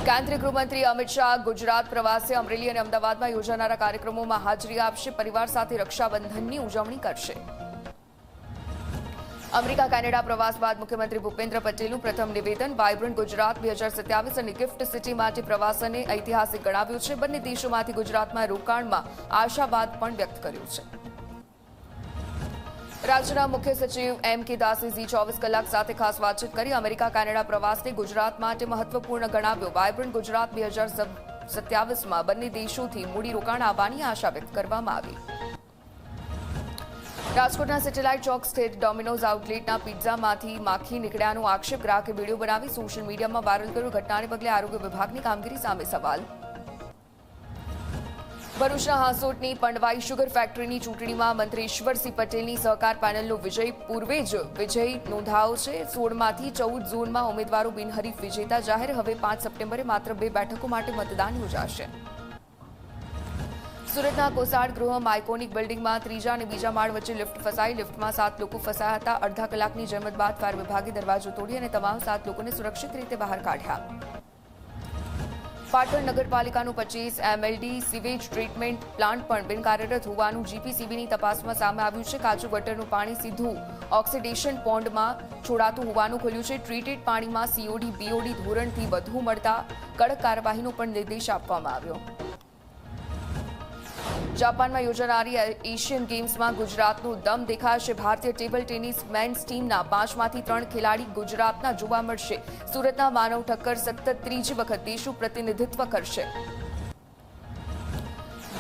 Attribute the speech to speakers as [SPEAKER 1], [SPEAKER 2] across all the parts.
[SPEAKER 1] કેન્દ્રીય ગૃહમંત્રી અમિત શાહ ગુજરાત પ્રવાસે અમરેલી અને અમદાવાદમાં યોજાનારા કાર્યક્રમોમાં હાજરી આપશે. પરિવાર સાથે રક્ષાબંધનની ઉજવણી કરશે. અમેરિકા કેનેડા પ્રવાસ બાદ મુખ્યમંત્રી ભૂપેન્દ્ર પટેલનું પ્રથમ નિવેદન. વાયબ્રન્ટ ગુજરાત 2027 અને ગિફ્ટ સિટી માટે પ્રવાસને ઐતિહાસિક ગણાવ્યું છે. બંને દેશોમાંથી ગુજરાતમાં રોકાણમાં આશાવાદ પણ વ્યક્ત કર્યો છે. રાજ્યના મુખ્ય સચિવ M.K. દાસે ઝી24 કલાક સાથે ખાસ વાતચીત કરી. અમેરિકા કેનેડા પ્રવાસને ગુજરાત માટે મહત્વપૂર્ણ ગણાવ્યો. વાયબ્રન્ટ ગુજરાત 2027માં બંને દેશોથી મૂડીરોકાણ આવવાની આશા વ્યક્ત કરવામાં આવી. રાજકોટના સેટેલાઇટ ચોક સ્થિત ડોમિનોઝ આઉટલેટના પિઝામાંથી માખી નીકળ્યાનો આક્ષેપ. ગ્રાહકે વિડીયો બનાવી સોશિયલ મીડિયામાં વાયરલ કર્યો. ઘટનાને પગલે આરોગ્ય વિભાગની કામગીરી સામે સવાલ. ભરૂચના હાંસોટની પંડવાઈ શુગર ફેક્ટરીની ચૂંટણીમાં મંત્રી ઈશ્વરસિંહ પટેલની સહકાર પેનલનો વિજય પૂર્વે જ વિજય નોંધાયો છે. 16માંથી 14 ઝોનમાં ઉમેદવારો બિનહરીફ વિજેતા જાહેર. હવે 5 સપ્ટેમ્બરે માત્ર 2 બેઠકો માટે મતદાન યોજાશે. સુરતના કોસાડ ગૃહમાં આઇકોનિક બિલ્ડિંગમાં ત્રીજા અને બીજા માળ વચ્ચે લિફ્ટ ફસાઈ. લિફ્ટમાં 7 લોકો ફસાયા હતા. અડધા કલાકની જહેમત બાદ ફાયર વિભાગે દરવાજો તોડી અને તમામ 7 લોકોને સુરક્ષિત રીતે બહાર કાઢ્યા. પાટણ નગરપાલિકાનું 25 MLD સીવેજ ટ્રીટમેન્ટ પ્લાન્ટ પણ બિનકાર્યરત હોવાનું જીપીસીબીની તપાસમાં સામે આવ્યું છે. કાચું ગટરનું પાણી સીધું ઓક્સિડેશન પોન્ડમાં છોડાતું હોવાનું ખુલ્યું છે. ટ્રીટેડ પાણીમાં COD BOD ધોરણથી વધુ મળતા કડક કાર્યવાહીનો પણ નિર્દેશ આપવામાં આવ્યો. જાપાનમાં યોજાનારી એશિયન ગેમ્સમાં ગુજરાતનું દમ દેખાશે. ભારતીય ટેબલ ટેનિસ મેન્સ ટીમના 5માંથી 3 ખેલાડી ગુજરાતના જોવા મળશે. સુરતના માનવ ઠક્કર સતત ત્રીજી વખત દેશનું પ્રતિનિધિત્વ કરશે.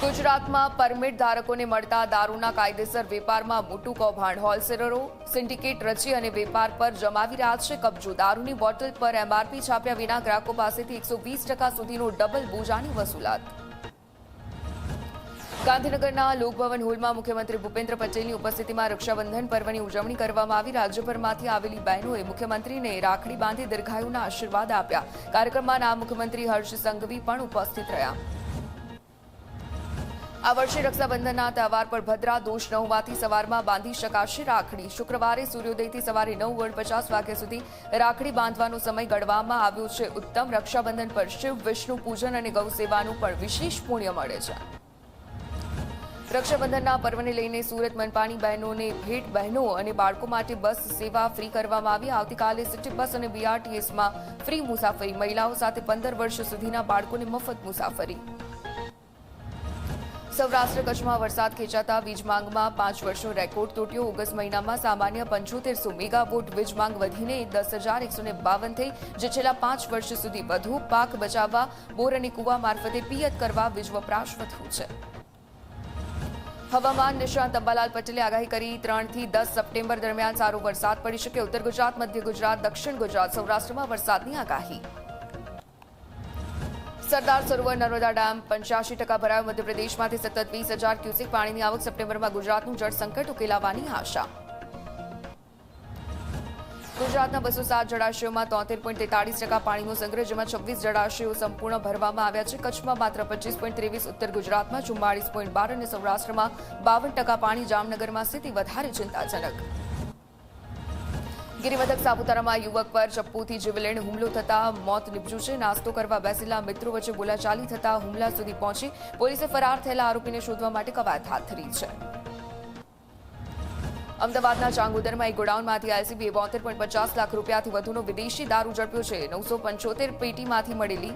[SPEAKER 1] ગુજરાતમાં પરમિટ ધારકોને મળતા દારૂના કાયદેસર વેપારમાં મોટું કૌભાંડ. હોલસેલરો સિન્ડિકેટ રચી અને વેપાર પર જમાવી રહ્યા છે કબજો. દારૂની બોટલ પર MRP છાપ્યા વિના ગ્રાહકો પાસેથી 120% સુધીનો ડબલ બોજાની વસૂલાત. ગાંધીનગરના લોકભવન હોલમાં મુખ્યમંત્રી ભૂપેન્દ્ર પટેલની ઉપસ્થિતિમાં રક્ષાબંધન પર્વની ઉજવણી કરવામાં આવી. રાજ્યભરમાંથી આવેલી બહેનોએ મુખ્યમંત્રીને રાખડી બાંધી દીર્ઘાયુના આશીર્વાદ આપ્યા. કાર્યક્રમમાં નાયબ મુખ્યમંત્રી હર્ષ સંઘવી પણ ઉપસ્થિત રહ્યા. આ વર્ષે રક્ષાબંધનના તહેવાર પર ભદ્રા દોષ ન હોવાથી સવારમાં બાંધી શકાશે રાખડી. શુક્રવારે સૂર્યોદયથી સવારે 9:50 વાગ્યા સુધી રાખડી બાંધવાનો સમય ગણવામાં આવ્યો છે. ઉત્તમ રક્ષાબંધન પર શિવ વિષ્ણુ પૂજન અને ગૌ સેવાનું પણ વિશેષ પુણ્ય મળે છે. રક્ષાબંધનના પર્વને લઈને સુરત મનપાની બહેનોને ભેટ. બહેનો અને બાળકો માટે બસ સેવા ફ્રી કરવામાં આવી. આવતીકાલે સિટી બસ અને BRTSમાં ફ્રી મુસાફરી. મહિલાઓ સાથે 15 વર્ષ સુધીના બાળકોને મફત મુસાફરી. સૌરાષ્ટ્ર કચ્છમાં વરસાદ ખેંચાતા વીજ માંગમાં 5 વર્ષનો રેકોર્ડ તૂટ્યો. ઓગસ્ટ મહિનામાં સામાન્ય 7500 મેગાવોટ વીજ માંગ વધીને 10,152 થઈ, જે છેલ્લા 5 વર્ષ સુધી વધુ. પાક બચાવવા બોર અને કુવા મારફતે પિયત કરવા વીજ વપરાશ વધ્યો છે. હવામાન નિષ્ણાત અંબાલાલ પટેલે આગાહી કરી. 3 થી 10 સપ્ટેમ્બર દરમિયાન સારો વરસાદ પડી શકે. ઉત્તર ગુજરાત, મધ્ય ગુજરાત, દક્ષિણ ગુજરાત, સૌરાષ્ટ્રમાં વરસાદની આગાહી. સરદાર સરોવર નર્મદા ડેમ 85% ભરાયો. મધ્યપ્રદેશમાંથી સતત 20,000 ક્યુસેક પાણીની આવક. સપ્ટેમ્બરમાં ગુજરાતનું જળ સંકટ ઉકેલાવાની આશા. ગુજરાતના 207 જળાશયોમાં 73.43% પાણીનો સંગ્રહ, જેમાં 26 જળાશયો સંપૂર્ણ ભરવામાં આવ્યા છે. કચ્છમાં માત્ર 25.23%, ઉત્તર ગુજરાતમાં 44.12% અને સૌરાષ્ટ્રમાં 52% પાણી. જામનગરમાં સ્થિતિ વધારે ચિંતાજનક. ગિરિમથક સાપુતારામાં યુવક પર ચપ્પુથી જીવલેણ હુમલો થતા મોત નીપજ્યું છે. નાસ્તો કરવા બેસેલા મિત્રો વચ્ચે બોલાચાલી થતા હુમલા સુધી પહોંચી પોલીસે ફરાર થયેલા આરોપીને શોધવા માટે કવાયત હાથ ધરી છે. અમદાવાદના ચાંગોદરમાં એક ગોડાઉનમાંથી LCBએ 72.50 લાખ રૂપિયાથી વધુનો વિદેશી દારૂ ઝડપ્યો છે. 975 પેટીમાંથી મળેલી